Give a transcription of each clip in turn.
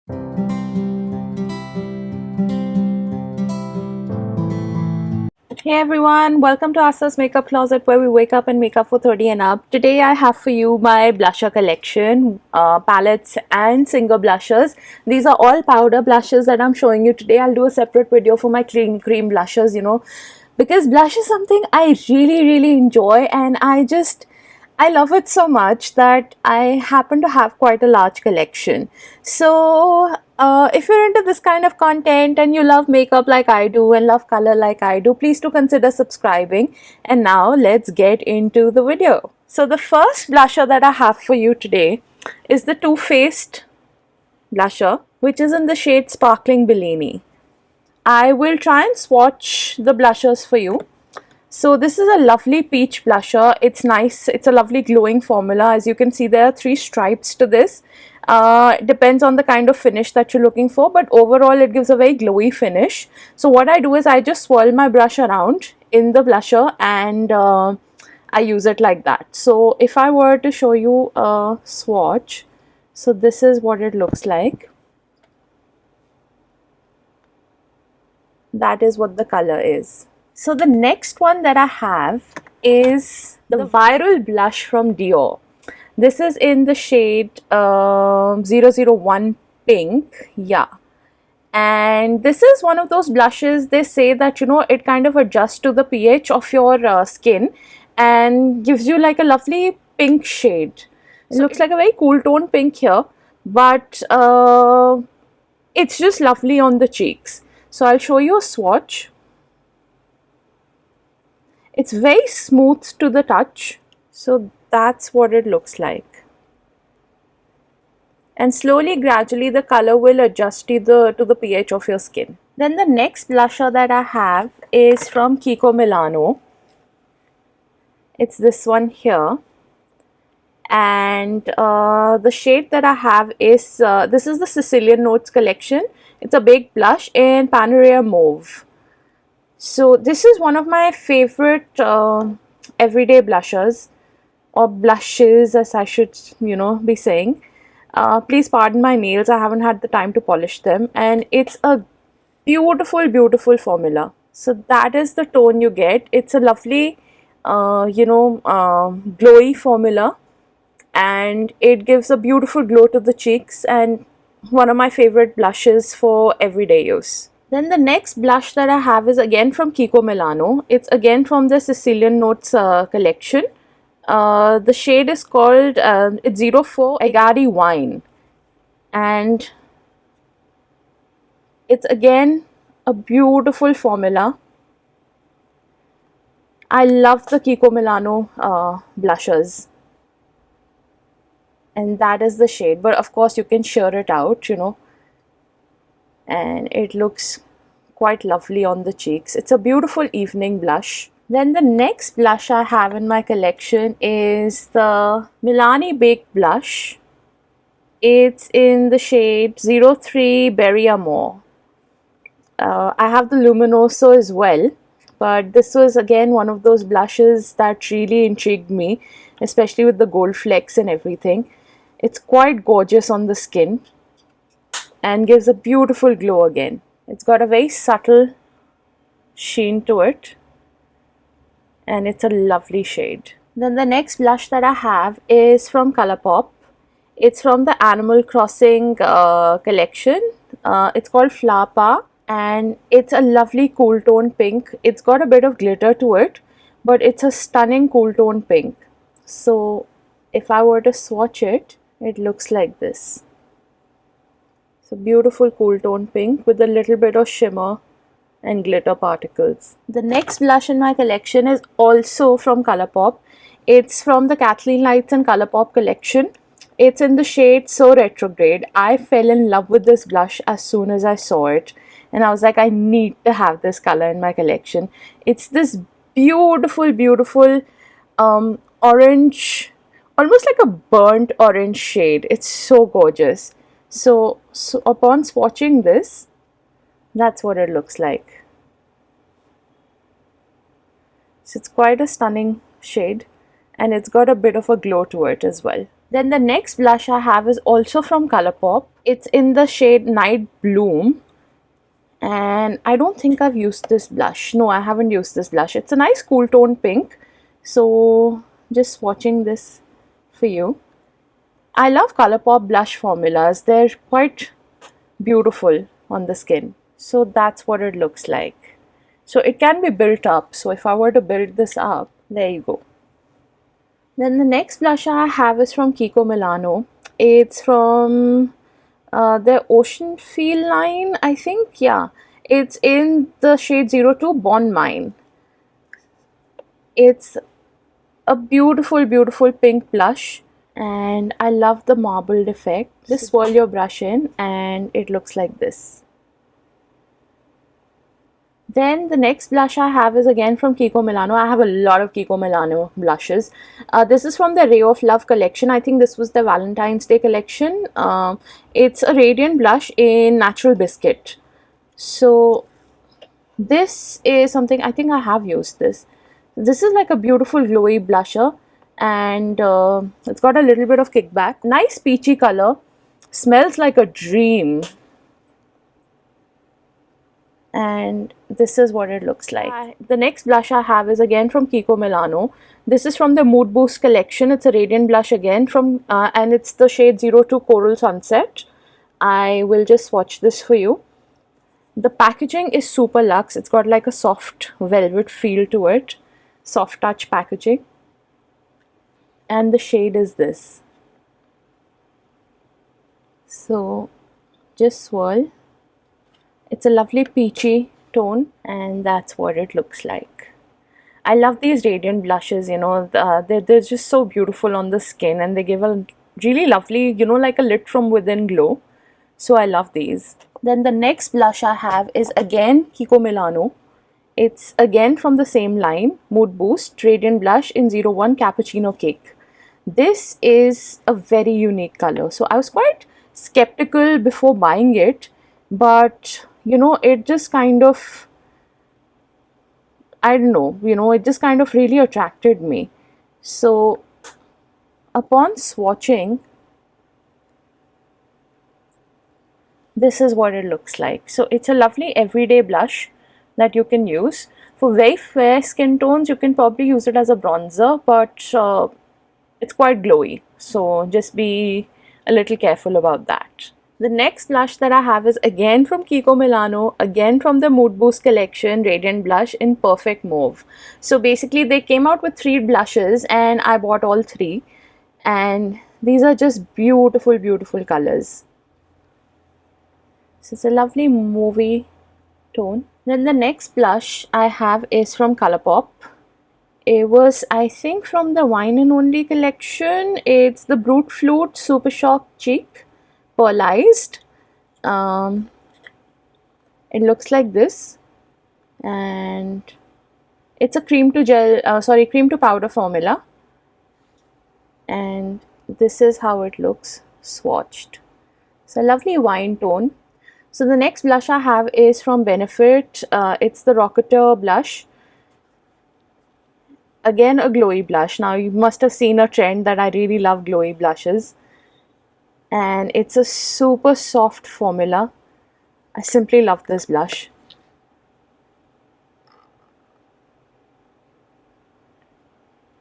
Hey everyone, welcome to Aastha's Makeup Closet where we wake up and make up for 30 and up. Today I have for you my blusher collection, palettes and single blushers. These are all powder blushes that I'm showing you today. I'll do a separate video for my cream blushers, because blush is something I really enjoy, and I love it so much that I happen to have quite a large collection. So, if you're into this kind of content and you love makeup like I do and love color like I do, please do consider subscribing. And now let's get into the video. So, the first blusher that I have for you today is the Too Faced blusher, which is in the shade Sparkling Bellini. I will try and swatch the blushers for you. So this is a lovely peach blusher. It's nice. It's a lovely glowing formula. As you can see, there are 3 stripes to this. Depends on the kind of finish that you're looking for, but overall it gives a very glowy finish. So what I do is I just swirl my brush around in the blusher and I use it like that. So if I were to show you a swatch, so this is what it looks like. That is what the color is. So the next one that I have is the Viral Blush from Dior. This is in the shade 001 Pink. Yeah. And this is one of those blushes, they say that, it kind of adjusts to the pH of your skin and gives you like a lovely pink shade. It looks like a very cool tone pink here, but it's just lovely on the cheeks. So I'll show you a swatch. It's very smooth to the touch, so that's what it looks like. And slowly, gradually, the color will adjust to the pH of your skin. Then the next blusher that I have is from Kiko Milano. It's this one here. And the shade that I have is, this is the Sicilian Notes collection. It's a big blush in Panerai Mauve. So this is one of my favorite everyday blushers, or blushes as I should be saying. Please pardon my nails, I haven't had the time to polish them, and it's a beautiful formula. So that is the tone you get. It's a lovely glowy formula, and it gives a beautiful glow to the cheeks, and one of my favorite blushes for everyday use. Then the next blush that I have is again from Kiko Milano. It's again from the Sicilian Notes collection. The shade is called, it's 04 Agadi Wine. And it's again a beautiful formula. I love the Kiko Milano blushers. And that is the shade. But of course you can sheer it out, and it looks quite lovely on the cheeks. It's a beautiful evening blush. Then the next blush I have in my collection is the Milani Baked Blush. It's in the shade 03 Berry Amore. I have the Luminoso as well, but this was again one of those blushes that really intrigued me, especially with the gold flecks and everything. It's quite gorgeous on the skin and gives a beautiful glow again. It's got a very subtle sheen to it, and it's a lovely shade. Then the next blush that I have is from Colourpop. It's from the Animal Crossing collection. It's called Flapa, and it's a lovely cool tone pink. It's got a bit of glitter to it, but it's a stunning cool tone pink. So if I were to swatch it, it looks like this. So beautiful cool tone pink with a little bit of shimmer and glitter particles. The next blush in my collection is also from Colourpop. It's from the Kathleen Lights and Colourpop collection. It's in the shade So Retrograde. I fell in love with this blush as soon as I saw it, and I was like, I need to have this color in my collection. It's this beautiful orange, almost like a burnt orange shade. It's so gorgeous. So upon swatching this, that's what it looks like. So it's quite a stunning shade, and it's got a bit of a glow to it as well. Then the next blush I have is also from Colourpop. It's in the shade Night Bloom. And I don't think I've used this blush. No, I haven't used this blush. It's a nice cool tone pink. So just swatching this for you. I love Colourpop blush formulas. They're quite beautiful on the skin. So that's what it looks like. So it can be built up. So if I were to build this up, there you go. Then the next blush I have is from Kiko Milano. It's from their Ocean Feel line, I think. Yeah, it's in the shade 02 Bond Mine. It's a beautiful, beautiful pink blush, and I love the marbled effect. Just swirl your brush in and it looks like this. Then the next blush I have is again from Kiko Milano. I have a lot of Kiko Milano blushes. This is from the Ray of Love collection. I think this was the Valentine's Day collection. It's a radiant blush in Natural Biscuit. So this is something, I think I have used this. This is like a beautiful glowy blusher, and it's got a little bit of kickback. Nice peachy color. Smells like a dream. And this is what it looks like. The next blush I have is again from Kiko Milano. This is from the Mood Boost collection. It's a radiant blush again from and it's the shade 02 Coral Sunset. I will just swatch this for you. The packaging is super luxe. It's got like a soft velvet feel to it. Soft touch packaging. And the shade is this. So just swirl. It's a lovely peachy tone, and that's what it looks like. I love these radiant blushes, you know, they're just so beautiful on the skin, and they give a really lovely, you know, like a lit from within glow. So I love these. Then the next blush I have is again Kiko Milano. It's again from the same line, Mood Boost Radiant Blush in 01 Cappuccino Cake. This is a very unique color. So I was quite skeptical before buying it, but you know, it just kind of, I don't know, you know, it just kind of really attracted me. So upon swatching, this is what it looks like. So it's a lovely everyday blush that you can use. For very fair skin tones, you can probably use it as a bronzer, but it's quite glowy. So just be a little careful about that. The next blush that I have is again from Kiko Milano, again from the Mood Boost collection, Radiant Blush in Perfect Mauve. So basically they came out with 3 blushes and I bought all 3. And these are just beautiful, beautiful colors. So it's a lovely mauvey tone. Then the next blush I have is from Colourpop. It was, I think, from the Wine and Only collection. It's the Brute Flute Super Shock Cheek. Pearlized. It looks like this, and it's a cream to gel, cream to powder formula, and this is how it looks swatched. It's a lovely wine tone. So the next blush I have is from Benefit. It's the Rocketer blush. Again, a glowy blush. Now you must have seen a trend that I really love glowy blushes. And it's a super soft formula. I simply love this blush.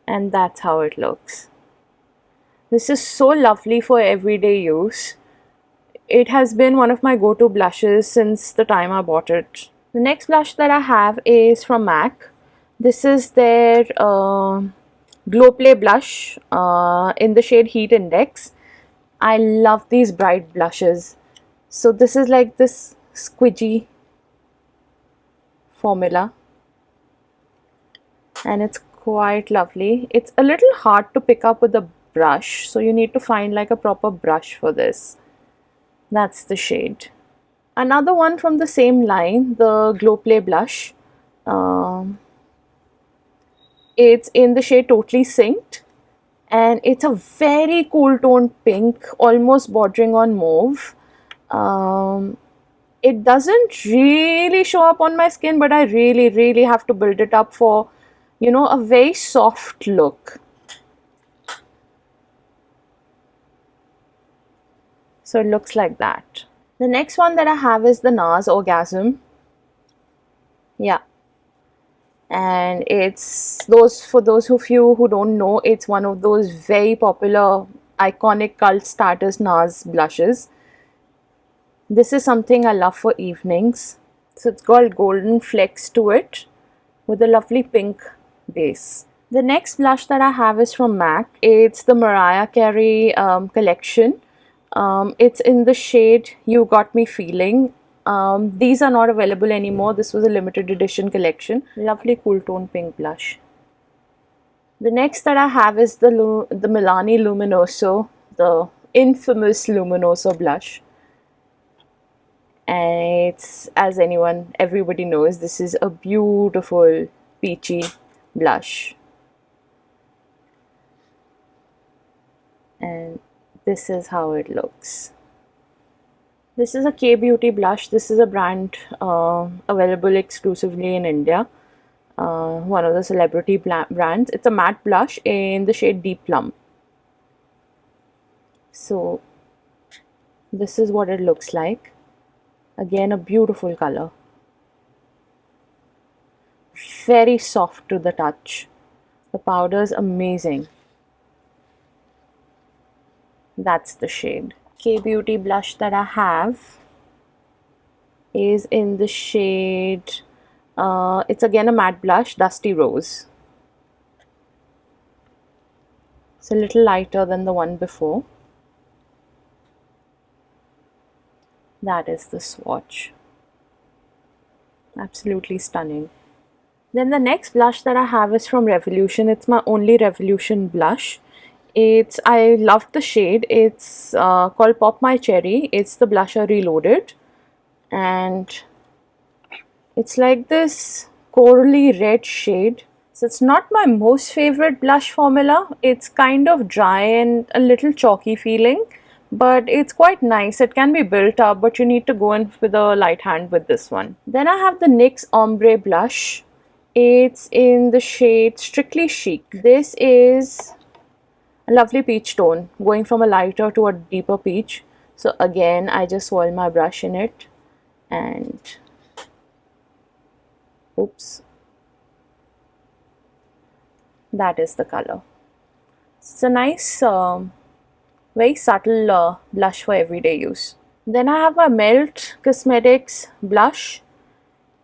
And that's how it looks. This is so lovely for everyday use. It has been one of my go-to blushes since the time I bought it. The next blush that I have is from MAC. This is their Glow Play blush in the shade Heat Index. I love these bright blushes. So this is like this squidgy formula, and it's quite lovely. It's a little hard to pick up with a brush, so you need to find like a proper brush for this. That's the shade. Another one from the same line, the Glow Play blush. It's in the shade Totally Synced. And it's a very cool toned pink, almost bordering on mauve. It doesn't really show up on my skin, but I really have to build it up for, you know, a very soft look. So it looks like that. The next one that I have is the NARS Orgasm. Yeah. And it's those, for those of you who don't know, it's one of those very popular iconic cult starters NARS blushes. This is something I love for evenings. So it's got golden flecks to it with a lovely pink base. The next blush that I have is from MAC. It's the Mariah Carey collection. It's in the shade You Got Me Feeling. These are not available anymore. This was a limited edition collection. Lovely cool tone pink blush. The next that I have is the Milani Luminoso, the infamous Luminoso blush. And it's, as everybody knows, this is a beautiful peachy blush. And this is how it looks. This is a K-Beauty blush. This is a brand available exclusively in India. One of the celebrity brands. It's a matte blush in the shade Deep Plum. So this is what it looks like. Again, a beautiful color. Very soft to the touch. The powder is amazing. That's the shade. K-Beauty blush that I have is in the shade, it's again a matte blush, Dusty Rose. It's a little lighter than the one before. That is the swatch. Absolutely stunning. Then the next blush that I have is from Revolution. It's my only Revolution blush. I love the shade. It's called Pop My Cherry. It's the blusher reloaded. And it's like this corally red shade. So it's not my most favorite blush formula. It's kind of dry and a little chalky feeling. But it's quite nice. It can be built up, but you need to go in with a light hand with this one. Then I have the NYX Ombre blush. It's in the shade Strictly Chic. This is a lovely peach tone, going from a lighter to a deeper peach. So again, I just swirl my brush in it and oops, that is the color. It's a nice, very subtle blush for everyday use. Then I have a Melt Cosmetics blush.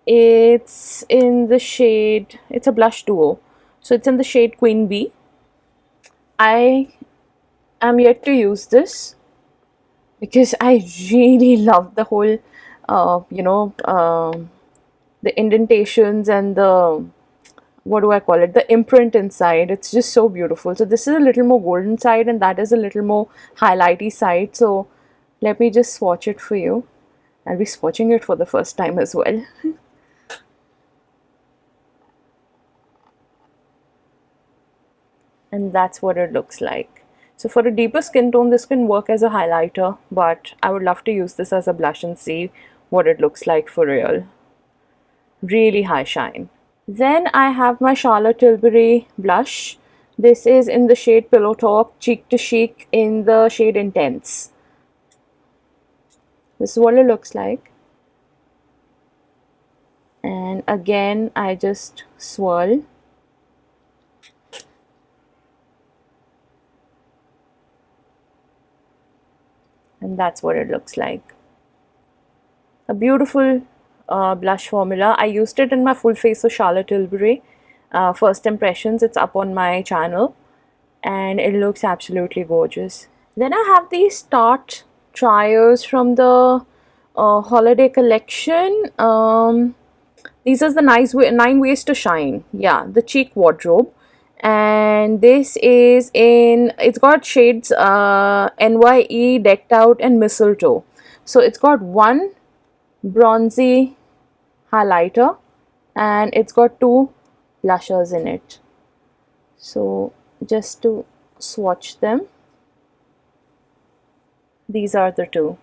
It's in the shade, it's a blush duo. So it's in the shade Queen Bee. I am yet to use this because I really love the whole, the indentations and the, what do I call it, the imprint inside. It's just so beautiful. So this is a little more golden side and that is a little more highlighty side. So let me just swatch it for you. I'll be swatching it for the first time as well. And that's what it looks like. So for a deeper skin tone, this can work as a highlighter, but I would love to use this as a blush and see what it looks like for real. Really high shine. Then I have my Charlotte Tilbury blush. This is in the shade Pillow Talk, Cheek to Chic, in the shade Intense. This is what it looks like. And again, I just swirl. And that's what it looks like. A beautiful blush formula. I used it in my full face of Charlotte Tilbury first impressions. It's up on my channel and it looks absolutely gorgeous. Then I have these Tarte Trios from the holiday collection. These are the 9 ways to shine. Yeah, the cheek wardrobe. And this is in, it's got shades NYE, Decked Out and Mistletoe. So it's got one bronzy highlighter and it's got 2 blushers in it. So just to swatch them, these are the 2,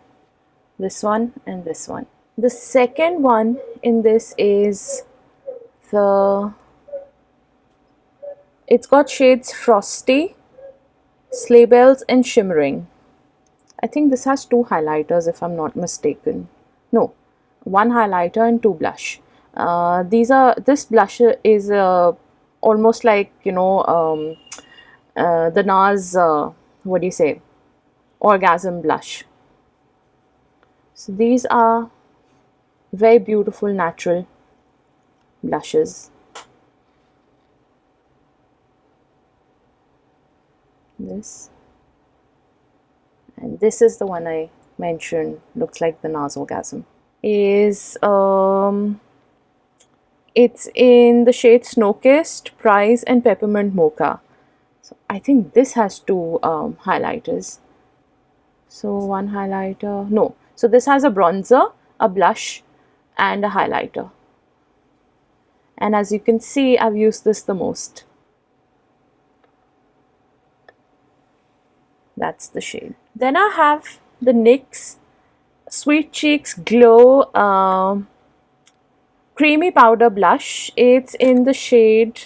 this one and this one. The second one in this is it's got shades Frosty, Sleigh Bells and Shimmering. I I think this has two highlighters if I'm not mistaken. No, one highlighter and two blush. This blush is almost like, the NARS, what do you say, orgasm blush. So these are very beautiful natural blushes. This, and this is the one I mentioned, looks like the NARS orgasm. It's in the shade Snow Kissed, Prize, and Peppermint Mocha. So I think this has two highlighters. So one highlighter, no. So this has a bronzer, a blush, and a highlighter. And as you can see, I've used this the most. That's the shade. Then I have the NYX Sweet Cheeks Glow Creamy Powder Blush. It's in the shade,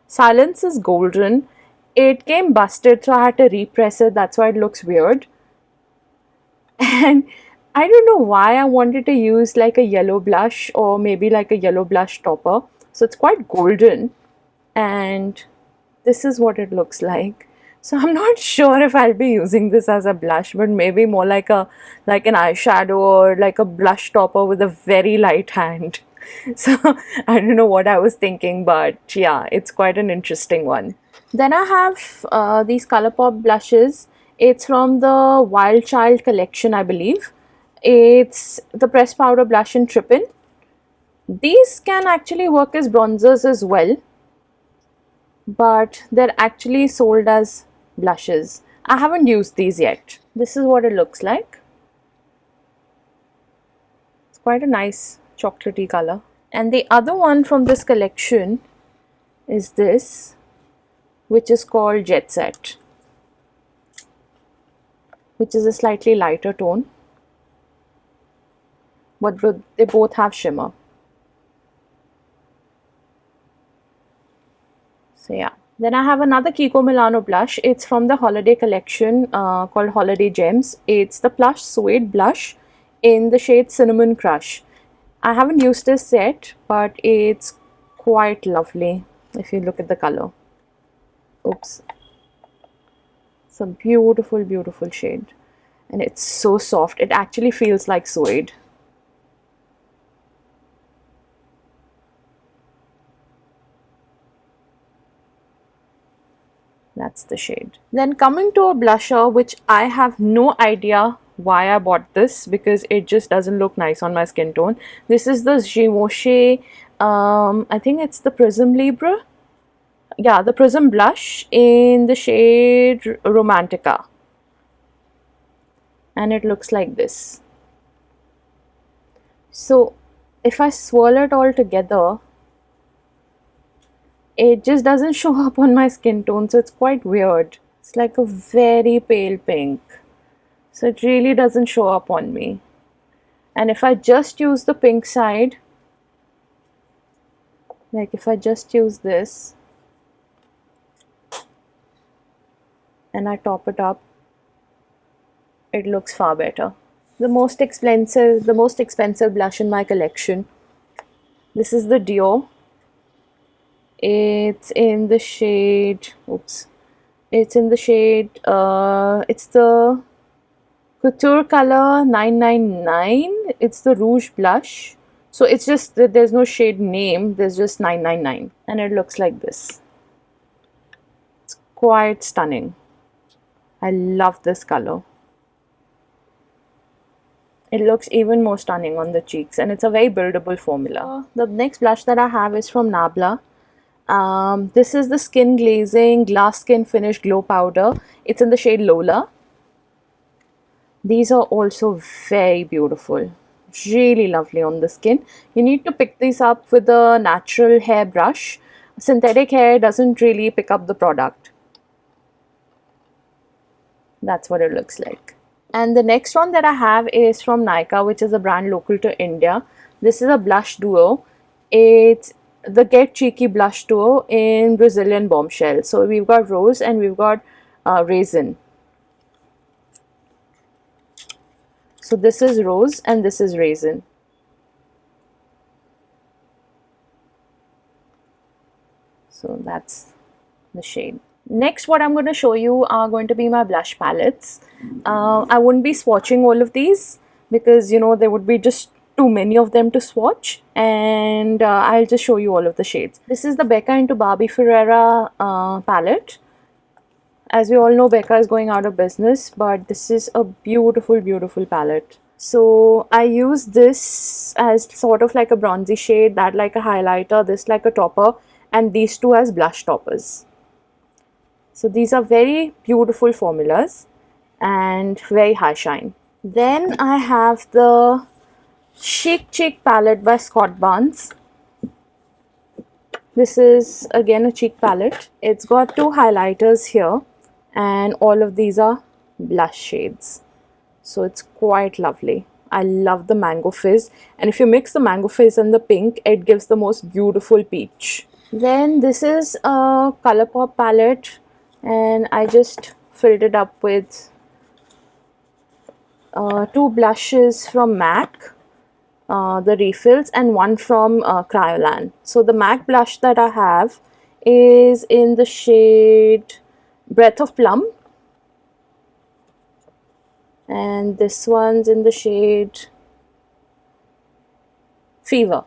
Silence is Golden. It came busted, so I had to repress it. That's why it looks weird. And I don't know why I wanted to use like a yellow blush or maybe like a yellow blush topper. So it's quite golden, and this is what it looks like. So I'm not sure if I'll be using this as a blush, but maybe more like an eyeshadow or like a blush topper with a very light hand. So I don't know what I was thinking, but yeah, it's quite an interesting one. Then I have these Colourpop blushes. It's from the Wild Child collection, I believe. It's the pressed powder blush in Trippin. These can actually work as bronzers as well, but they're actually sold as blushes. I haven't used these yet. This is what it looks like. It's quite a nice chocolatey color. And the other one from this collection is this, which is called Jet Set, which is a slightly lighter tone, but they both have shimmer. So yeah. Then I have another Kiko Milano blush. It's from the holiday collection called Holiday Gems. It's the Plush Suede blush in the shade Cinnamon Crush. I haven't used this yet, but it's quite lovely if you look at the color. Oops. It's a beautiful, beautiful shade. And it's so soft. It actually feels like suede. That's the shade. Then coming to a blusher, which I have no idea why I bought this, because it just doesn't look nice on my skin tone. This is the Givenchy, I think it's the Prism Libre. Yeah, the Prism blush in the shade Romantica. And it looks like this. So if I swirl it all together, it just doesn't show up on my skin tone, so it's quite weird. It's like a very pale pink, so it really doesn't show up on me. And if I just use the pink side, like if I just use this and I top it up, it looks far better. The most expensive blush in my collection. This is the Dior. It's in the shade, it's the Couture Color 999. It's the Rouge blush. So it's just, there's no shade name, there's just 999. And it looks like this. It's quite stunning. I love this color. It looks even more stunning on the cheeks, and it's a very buildable formula. The next blush that I have is from Nabla. This is the Skin Glazing Glass Skin Finish Glow Powder. It's in the shade Lola. These are also very beautiful. Really lovely on the skin. You need to pick these up with a natural hair brush. Synthetic hair doesn't really pick up the product. That's what it looks like. And the next one that I have is from Nykaa, which is a brand local to India. This is a blush duo. It's the Get Cheeky blush duo in Brazilian Bombshell. So we've got Rose and we've got Raisin. So this is rose and this is raisin. So that's the shade. Next, what I'm going to show you are going to be my blush palettes. I wouldn't be swatching all of these because there would be just too many of them to swatch, and I'll just show you all of the shades. This is the Becca into Barbie Ferreira palette. As we all know, Becca is going out of business, but this is a beautiful, beautiful palette. So I use this as sort of like a bronzy shade, that like a highlighter, this like a topper, and these two as blush toppers. So these are very beautiful formulas and very high shine. Then I have the Chic Cheek palette by Scott Barnes. This is again a cheek palette. It's got two highlighters here and all of these are blush shades. So it's quite lovely. I love the mango fizz, and if you mix the mango fizz and the pink, it gives the most beautiful peach. Then this is a Colourpop palette, and I just filled it up with two blushes from MAC, the refills, and one from Cryolan. So the MAC blush that I have is in the shade Breath of Plum, and this one's in the shade Fever.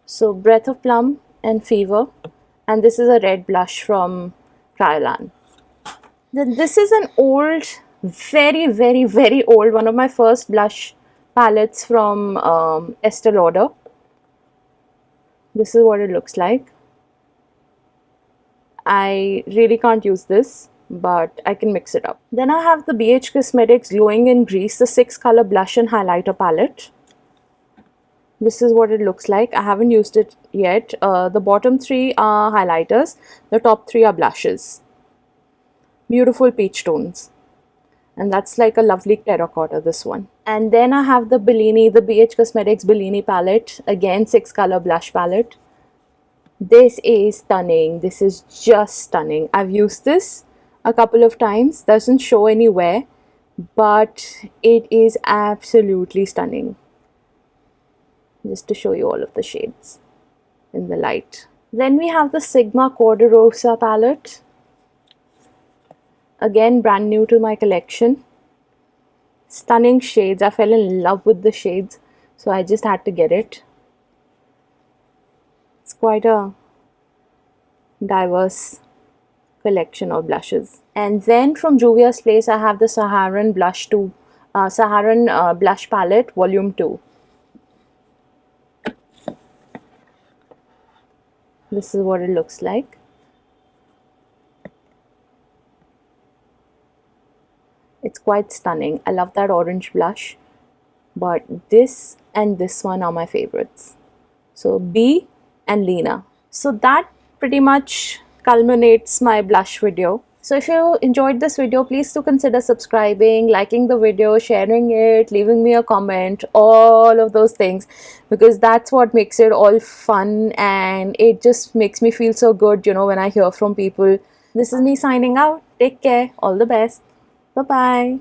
So Breath of Plum and Fever, and this is a red blush from Cryolan. Then this is an old, very, very, very old, one of my first blush palettes from Estee Lauder. This is what it looks like. I really can't use this, but I can mix it up. Then I have the BH Cosmetics Glowing in Grease, the 6-color blush and highlighter palette. This is what it looks like. I haven't used it yet. The bottom 3 are highlighters, the top 3 are blushes. Beautiful peach tones. And that's like a lovely terracotta, this one. And then I have the Bellini, the BH Cosmetics Bellini palette. Again, 6-color blush palette. This is stunning. This is just stunning. I've used this a couple of times. Doesn't show anywhere, but it is absolutely stunning. Just to show you all of the shades in the light. Then we have the Sigma Corderosa palette. Again, brand new to my collection. Stunning shades. I fell in love with the shades, so I just had to get it. It's quite a diverse collection of blushes. And then from Juvia's Place, I have the Saharan Blush Blush Palette Volume 2. This is what it looks like. It's quite stunning. I love that orange blush, but this and this one are my favorites. So B and Lena. So that pretty much culminates my blush video. So if you enjoyed this video, please do consider subscribing, liking the video, sharing it, leaving me a comment, all of those things, because that's what makes it all fun, and it just makes me feel so good, when I hear from people. This is me signing out. Take care. All the best. Bye-bye.